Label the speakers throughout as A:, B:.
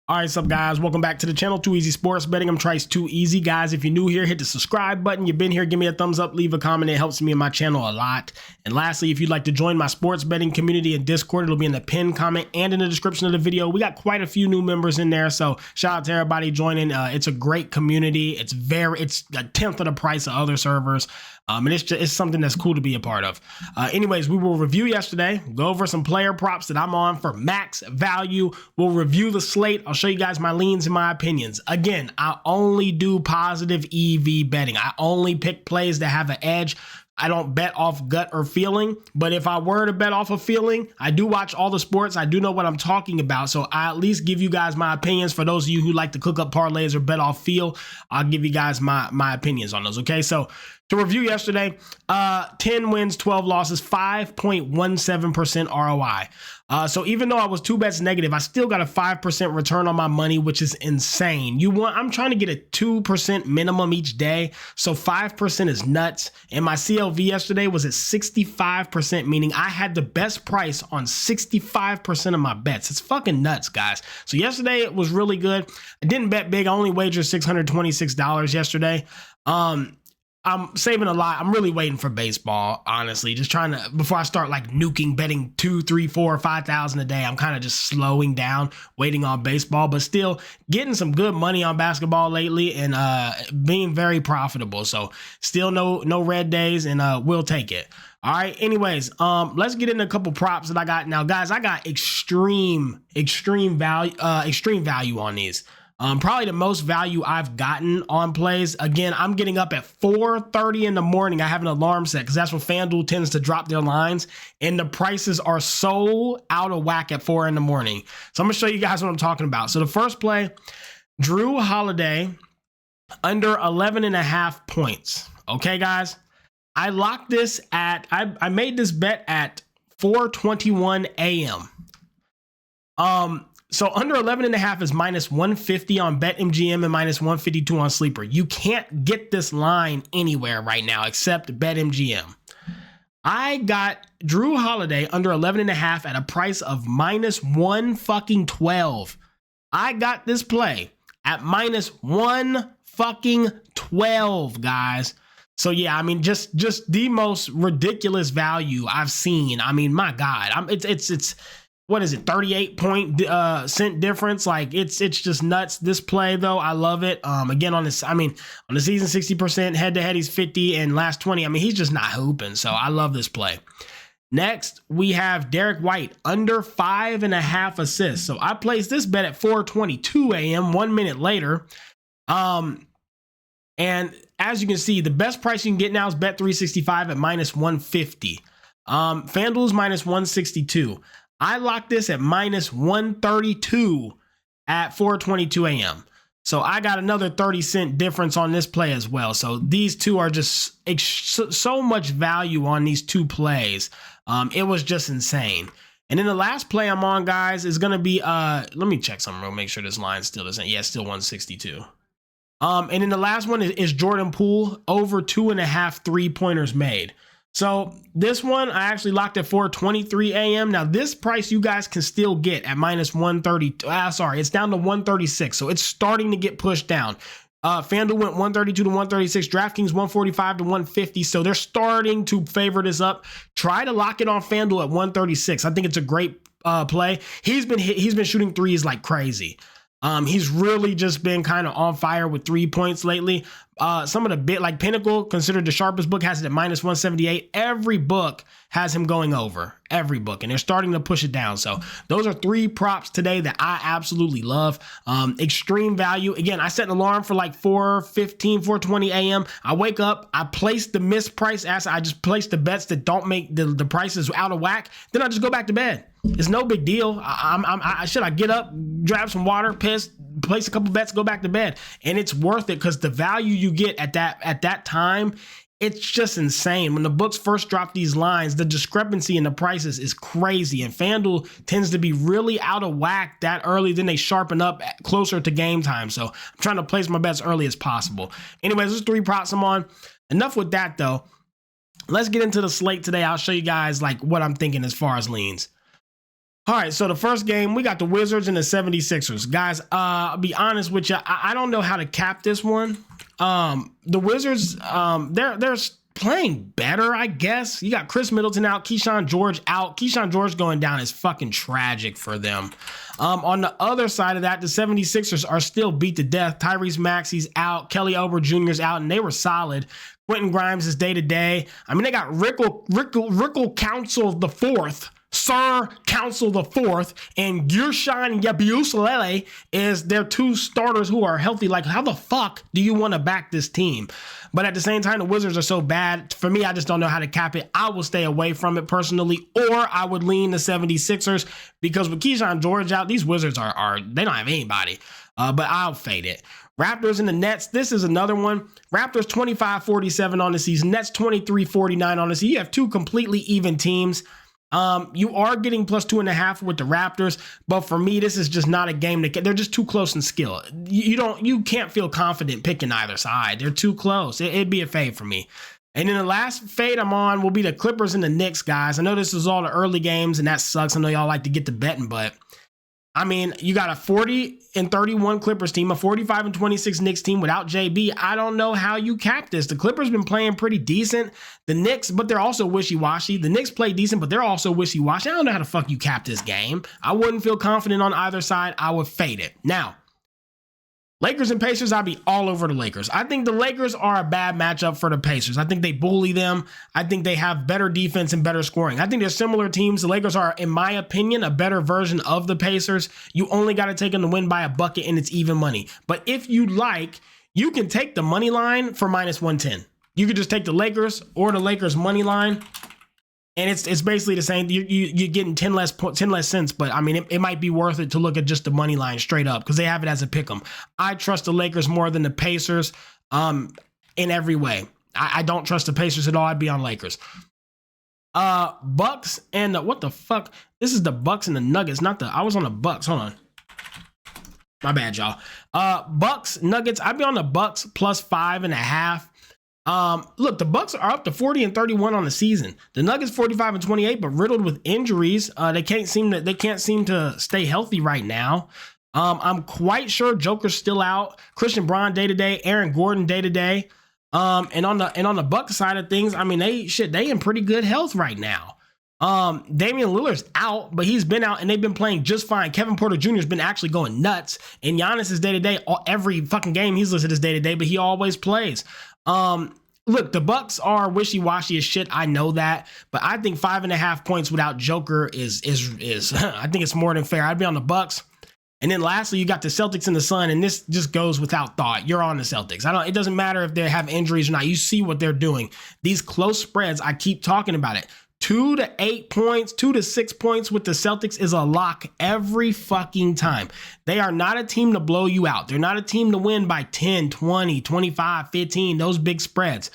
A: All right, what's up, guys? Welcome back to the channel, Too Easy Sports Betting. I'm Trice Too Easy. Guys, if you're new here, hit the subscribe button. You've been here, give me a thumbs up, leave a comment. It helps me and my channel a lot. And lastly, if you'd like to join my sports betting community in Discord, it'll be in the pinned comment and in the description of the video. We got quite a few new members in there, so shout out to everybody joining. It's a great community. It's a tenth of the price of other servers. And it's something that's cool to be a part of. Anyways, we will review yesterday, go over some player props that I'm on for max value. We'll review the slate. I'll show you guys my leans and my opinions. Again, I only do positive EV betting. I only pick plays that have an edge. I don't bet off gut or feeling, but if I were to bet off a feeling, I do watch all the sports. I do know what I'm talking about, so I at least give you guys my opinions. For those of you who like to cook up parlays or bet off feel, I'll give you guys my opinions on those, okay? So to review yesterday, 10 wins, 12 losses, 5.17% ROI. So even though I was 2 bets negative, I still got a 5% return on my money, which is insane. I'm trying to get a 2% minimum each day, so 5% is nuts. And my CLV yesterday was at 65%, meaning I had the best price on 65% of my bets. It's fucking nuts, guys. So yesterday it was really good. I didn't bet big. I only wagered $626 yesterday. I'm saving a lot. I'm really waiting for baseball, honestly. Just trying to, before I start like nuking betting 2, 3, 4, 5,000 a day, I'm kind of just slowing down, waiting on baseball, but still getting some good money on basketball lately and being very profitable. So still no red days, and we'll take it. All right. Anyways, let's get into a couple props that I got now, guys. I got extreme value on these. Probably the most value I've gotten on plays. Again, I'm getting up at 4:30 in the morning. I have an alarm set because that's when FanDuel tends to drop their lines, and the prices are so out of whack at 4 in the morning. So I'm gonna show you guys what I'm talking about. So the first play, Drew Holiday under 11.5 points. Okay, guys, I locked this at, I made this bet at 4:21 a.m. So under 11.5 is minus 150 on BetMGM and minus 152 on Sleeper. You can't get this line anywhere right now except BetMGM. I got Drew Holiday under 11.5 at a price of minus 112. I got this play at minus 112, guys. So yeah, I mean, just the most ridiculous value I've seen. I mean, my God, it's what is it, 38 cent difference? Like it's just nuts. This play though, I love it. Again, on the season 60%, head to head he's 50, and last 20, I mean, he's just not hooping. So I love this play. Next, we have Derek White under 5.5 assists. So I placed this bet at 4:22 a.m. 1 minute later. And as you can see, the best price you can get now is Bet365 at minus 150. FanDuel's minus 162. I locked this at minus 132 at 4:22 a.m. So I got another 30-cent difference on this play as well. So these two are just so much value on these two plays. It was just insane. And then the last play I'm on, guys, is going to be, let me check something real, make sure this line still doesn't, yeah, still 162. And then the last one is Jordan Poole over 2.5 3-pointers made. So this one I actually locked at 4:23 a.m. Now this price you guys can still get at minus 130. It's down to 136. So it's starting to get pushed down. FanDuel went 132 to 136. DraftKings 145 to 150. So they're starting to favor this up. Try to lock it on FanDuel at 136. I think it's a great play. He's been shooting threes like crazy. He's really just been kind of on fire with 3 points lately. Some of the bit like Pinnacle, considered the sharpest book, has it at minus 178. Every book has him going over, every book, and they're starting to push it down. So those are 3 props today that I absolutely love. Extreme value. Again, I set an alarm for like 4:15, 4:20 a.m. I wake up, I place the mispriced asset. I just place the bets that don't make the prices out of whack. Then I just go back to bed. It's no big deal. I get up, grab some water, piss, place a couple bets, go back to bed, and it's worth it because the value you get at that time, it's just insane. When the books first drop these lines, the discrepancy in the prices is crazy, and FanDuel tends to be really out of whack that early. Then they sharpen up closer to game time. So I'm trying to place my bets early as possible. Anyways, there's 3 props I'm on. Enough with that though. Let's get into the slate today. I'll show you guys like what I'm thinking as far as leans. All right, so the first game, we got the Wizards and the 76ers. Guys, I'll be honest with you. I don't know how to cap this one. The Wizards, they're playing better, I guess. You got Chris Middleton out, Keyshawn George out. Keyshawn George going down is fucking tragic for them. On the other side of that, the 76ers are still beat to death. Tyrese Maxey's out, Kelly Oubre Jr.'s out, and they were solid. Quentin Grimes is day-to-day. I mean, they got Rickle Council the Fourth, Sir Council the Fourth, and Guerschon Yabusele is their two starters who are healthy. Like, how the fuck do you want to back this team? But at the same time, the Wizards are so bad. For me, I just don't know how to cap it. I will stay away from it personally, or I would lean the 76ers because with Keyshawn George out, these Wizards are they don't have anybody. But I'll fade it. Raptors and the Nets, this is another one. Raptors 25-47 on the season. Nets 23-49 on the season. You have two completely even teams. You are getting plus 2.5 with the Raptors, but for me, this is just not a game that they're just too close in skill. You can't feel confident picking either side. They're too close. It'd be a fade for me. And then the last fade I'm on will be the Clippers and the Knicks, guys. I know this is all the early games, and that sucks. I know y'all like to get to betting, but I mean, you got a 40-31 Clippers team, a 45-26 Knicks team without JB. I don't know how you cap this. The Clippers been playing pretty decent. The Knicks, but they're also wishy-washy. The Knicks play decent, but they're also wishy-washy. I don't know how the fuck you cap this game. I wouldn't feel confident on either side. I would fade it. Now, Lakers and Pacers, I'd be all over the Lakers. I think the Lakers are a bad matchup for the Pacers. I think they bully them. I think they have better defense and better scoring. I think they're similar teams. The Lakers are, in my opinion, a better version of the Pacers. You only got to take them to win by a bucket, and it's even money. But if you like, you can take the money line for minus 110. You could just take the Lakers or the Lakers money line. And it's basically the same. You're getting 10 less cents, but I mean, it might be worth it to look at just the money line straight up because they have it as a pick 'em. I trust the Lakers more than the Pacers in every way. I don't trust the Pacers at all. I'd be on Lakers. Bucks and what the fuck? This is the Bucks and the Nuggets, not the. I was on the Bucks. Hold on. My bad, y'all. Bucks, Nuggets. I'd be on the Bucks plus 5.5. Look, the Bucks are up to 40-31 on the season. The Nuggets 45-28, but riddled with injuries. They can't seem to stay healthy right now. I'm quite sure Joker's still out. Christian Braun day to day, Aaron Gordon day to day. And on the Bucks side of things, I mean they in pretty good health right now. Damian Lillard's out, but he's been out and they've been playing just fine. Kevin Porter Jr. has been actually going nuts, and Giannis is day to day. Every fucking game he's listed as day to day, but he always plays. Look, the Bucks are wishy-washy as shit. I know that, but I think 5.5 points without Joker is I think it's more than fair. I'd be on the Bucks. And then lastly, you got the Celtics and the Sun, and this just goes without thought. You're on the Celtics. It doesn't matter if they have injuries or not. You see what they're doing. These close spreads, I keep talking about it. 2 to 8 points, 2 to 6 points with the Celtics is a lock every fucking time. They are not a team to blow you out. They're not a team to win by 10, 20, 25, 15, those big spreads.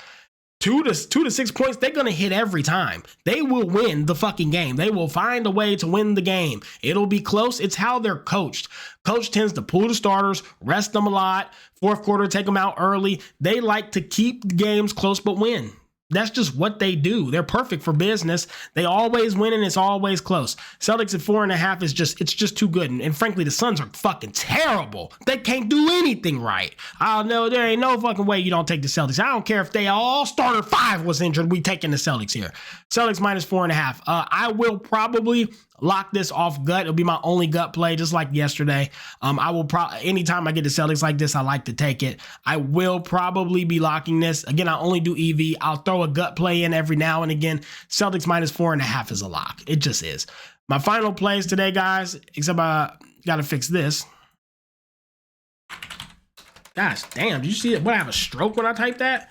A: 2 to 6 points, they're going to hit every time. They will win the fucking game. They will find a way to win the game. It'll be close. It's how they're coached. Coach tends to pull the starters, rest them a lot, fourth quarter, take them out early. They like to keep games close but win. That's just what they do. They're perfect for business. They always win and it's always close. Celtics at 4.5 is just too good. And frankly, the Suns are fucking terrible. They can't do anything right. I know there ain't no fucking way you don't take the Celtics. I don't care if they all starter 5 was injured. We taking the Celtics here. Celtics minus 4.5. I will probably lock this off gut. It'll be my only gut play, just like yesterday. I will anytime I get the Celtics like this, I like to take it. I will probably be locking this. Again, I only do EV. I'll throw a gut play in every now and again. Celtics minus 4.5 is a lock. It just is. My final plays today, guys, except I got to fix this. Gosh, damn, did you see it? What, I have a stroke when I type that?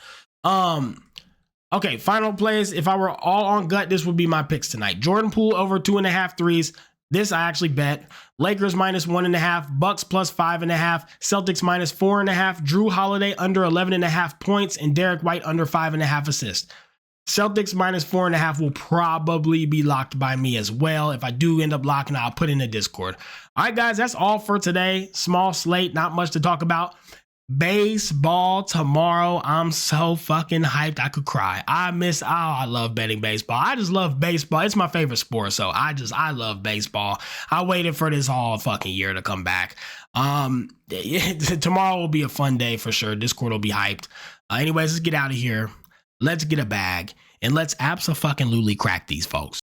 A: Okay, final plays. If I were all on gut, this would be my picks tonight. Jordan Poole over 2.5 threes. This I actually bet. Lakers minus 1.5. Bucks plus 5.5. Celtics minus 4.5. Drew Holiday under 11.5 points. And Derek White under 5.5 assists. Celtics minus 4.5 will probably be locked by me as well. If I do end up locking, I'll put in the Discord. All right, guys, that's all for today. Small slate, not much to talk about. Baseball tomorrow. I'm so fucking hyped. I could cry. I love betting baseball. I just love baseball. It's my favorite sport. So I love baseball. I waited for this all fucking year to come back. Tomorrow will be a fun day for sure. Discord will be hyped. Anyways, let's get out of here. Let's get a bag and let's abso-fucking-lutely crack these folks.